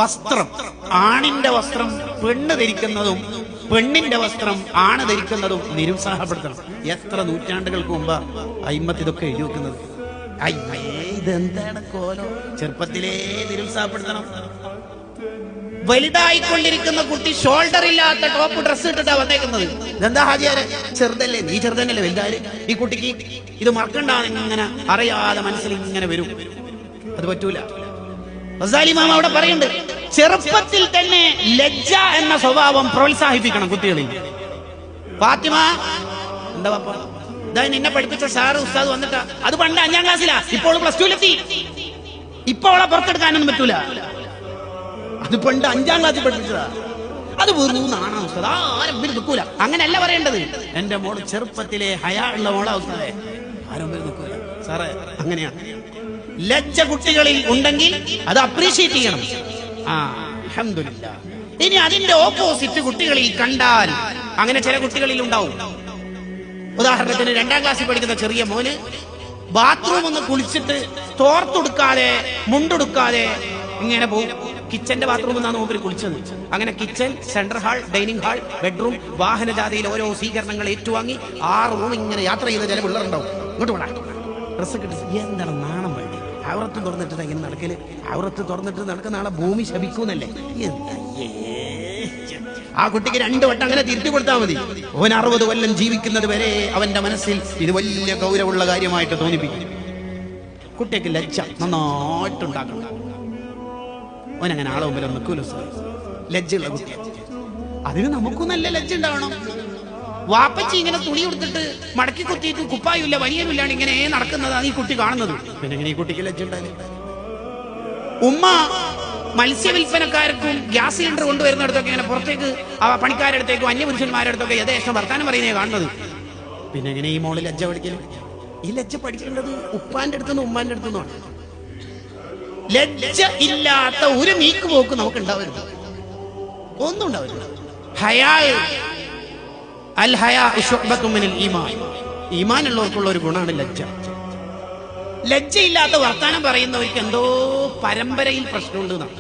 വസ്ത്രം, ആണിന്റെ വസ്ത്രം പെണ്ണ് ധരിക്കുന്നതും പെണ്ണിന്റെ വസ്ത്രം ആണ് ധരിക്കുന്നതും നിരുത്സാഹപ്പെടുത്തണം. എത്ര നൂറ്റാണ്ടുകൾക്ക് മുമ്പ് അയിമത്ത് ഇതൊക്കെ എഴുതി വെക്കുന്നത്. അയ്യേ, ഇതെന്താണ് കോലം? ചെറുപ്പത്തിലേ നിരുത്സാഹപ്പെടുത്തണം. വലുതായിക്കൊണ്ടിരിക്കുന്ന കുട്ടി ഷോൾഡർ ഇല്ലാത്ത ടോപ്പ് ഡ്രസ് ഇട്ടിട്ടാ വന്നേക്കുന്നത്. ഇതെന്താ ഹാജിയാരെ, ചെറുതല്ലേ? നീ ചെറുതന്നല്ലേ വലുതാര്? ഈ കുട്ടിക്ക് ഇത് മറക്കണ്ടാന്ന് ഇങ്ങനെ അറിയാതെ മനസ്സിൽ ഇങ്ങനെ വരും. അത് പറ്റൂല. ഗസാലി ഇമാം അവിടെ പറയുന്നുണ്ട്, ചെറുപ്പത്തിൽ തന്നെ ലജ്ജ എന്ന സ്വഭാവം പ്രോത്സാഹിപ്പിക്കണം കുട്ടികളിൽ. ഫാത്തിമ, എന്താ പാപ്പ, ഇതാ നിന്നെ പഠിപ്പിച്ച സാറ് ഉസ്താദ് വന്നിട്ടാ. അത് പണ്ട് 5ാം ക്ലാസ്സിലാ, ഇപ്പോൾ +2-ലെത്തി. ഇപ്പൊ അവളെ പുറത്തെടുക്കാനൊന്നും പറ്റൂല. അത് പണ്ട് 5ാം ക്ലാസ്സിൽ പഠിപ്പിച്ചതാ. അത് വെറും നാണാ ഉസ്താദ്, ആരും നിൽക്കൂല. അങ്ങനെയല്ല പറയേണ്ടത്. എന്റെ മോള് ചെറുപ്പത്തിലെ ഹയാ ഉള്ള മോളാ ഉസ്താദേ, ആരും നിൽക്കൂല സാറേ. അങ്ങനെയാണ്. ലജ്ജ കുട്ടികളിൽ ഉണ്ടെങ്കിൽ അത് അപ്രീഷിയേറ്റ് ചെയ്യണം. അൽഹംദുലില്ലാ. ഇനി അതിന്റെ ഓപ്പോസിറ്റ് കുട്ടികളിൽ കണ്ടാൽ, അങ്ങനെ ചില കുട്ടികളിൽ ഉണ്ടാവും. ഉദാഹരണത്തിന് 2ാം ക്ലാസ്സിൽ പഠിക്കുന്ന ചെറിയ മോന് ബാത്റൂം ഒന്ന് കുളിച്ചിട്ട് തോർത്തെടുക്കാതെ മുണ്ടെടുക്കാതെ ഇങ്ങനെ പോകും. കിച്ചന്റെ ബാത്റൂം എന്നാണ് മൂപ്പര് കുളിച്ചത്. അങ്ങനെ kitchen, central hall, dining hall, bedroom, വാഹനജാഥയിൽ ഓരോ സ്വീകരണങ്ങൾ ഏറ്റുവാങ്ങി 6 റൂം ഇങ്ങനെ യാത്ര ചെയ്ത ചില പിള്ളേരുണ്ടാവും. ഇങ്ങോട്ട് വേണം ഡ്രസ്സ് കിട്ടി. എന്താണ് നാണം വേണ്ടി? ഔറത്ത് തുറന്നിട്ട് ഇങ്ങനെ നടക്കല്. ഔറത്ത് തുറന്നിട്ട് നടക്കുന്ന ആളെ ഭൂമി ശപിക്കൂന്നല്ലേ? ആ കുട്ടിക്ക് 2 വട്ടം അങ്ങനെ തിരുത്തി കൊടുത്താൽ മതി. അവൻ 60 കൊല്ലം ജീവിക്കുന്നത് വരെ അവന്റെ മനസ്സിൽ ഇത് വലിയ ഗൗരവമുള്ള കാര്യമായിട്ട് തോന്നിപ്പിക്കും. കുട്ടിക്ക് ലജ്ജ നന്നായിട്ടുണ്ടാക്കണം. അവനങ്ങനെ ആളെ മുമ്പിൽ നിൽക്കൂല. ലജ്ജയുള്ള കുട്ടി. അതിന് നമുക്കും നല്ല ലജ്ജ ഉണ്ടാവണം. വാപ്പച്ചി ഇങ്ങനെ തുണി കൊടുത്തിട്ട് മടക്കി കുത്തിയിട്ട് കുപ്പായില്ല വനിയനില്ലാണ്ട് ഇങ്ങനെ നടക്കുന്നതാണ് ഈ കുട്ടി കാണുന്നത്. പിന്നെ ഇങ്ങനെ ഈ കുട്ടിക്ക് ലജ്ജ ഉണ്ടായില്ല. ഉമ്മ മത്സ്യവില്പനക്കാർക്കും ഗ്യാസ് സിലിണ്ടർ കൊണ്ടുവരുന്നിടത്തൊക്കെ ഇങ്ങനെ പുറത്തേക്ക് പണിക്കാരുടെ അടുത്തേക്കും അന്യപുരുഷന്മാരുടെ അടുത്തൊക്കെ യഥേഷ്ടം വർത്താനം പറയുന്നേ കാണുന്നത്. പിന്നെ എങ്ങനെ ഈ മോള് ലജ്ജ പഠിക്കലും? ഈ ലജ്ജ പഠിക്കേണ്ടത് ഉപ്പാന്റെ അടുത്തുനിന്ന് ഉമ്മാന്റെ അടുത്തുനിന്നാണ്. ലജ്ജ ഇല്ലാത്ത ഒരു നീക്കുപോക്ക് നമുക്ക് ഉണ്ടാവരുത്. ഒന്നും ഉണ്ടാവരുത്. ഹയാ, അൽ ഹയാ ശുഅബത്തുൻ മിനൽ ഈമാൻ. ഈമാനുള്ളവർക്കുള്ള ഒരു ഗുണമാണ് ലജ്ജ. ലജ്ജയില്ലാത്ത വർത്താനം പറയുന്നവർക്ക് എന്തോ പരമ്പരയിൽ പ്രശ്നമുണ്ട് എന്നാണ്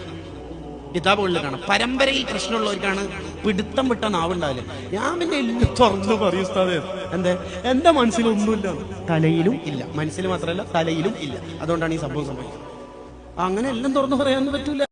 കിതാബുകളിൽ കാണാം. പരമ്പരയിൽ പ്രശ്നമുള്ളവർക്കാണ് പിടുത്തം വിട്ട നാവുണ്ടാവില്ല. ഞാൻ പിന്നെ എല്ലാം തുറന്നു പറയും ഉസ്താദേ. എന്റെ മനസ്സിലൊന്നുമില്ല, തലയിലും ഇല്ല. മനസ്സിൽ മാത്രമല്ല തലയിലും ഇല്ല. അതുകൊണ്ടാണ് ഈ സംഭവം സംഭവിക്കുന്നത്. അങ്ങനെ എല്ലാം തുറന്നു പറയാനൊന്നും പറ്റൂല.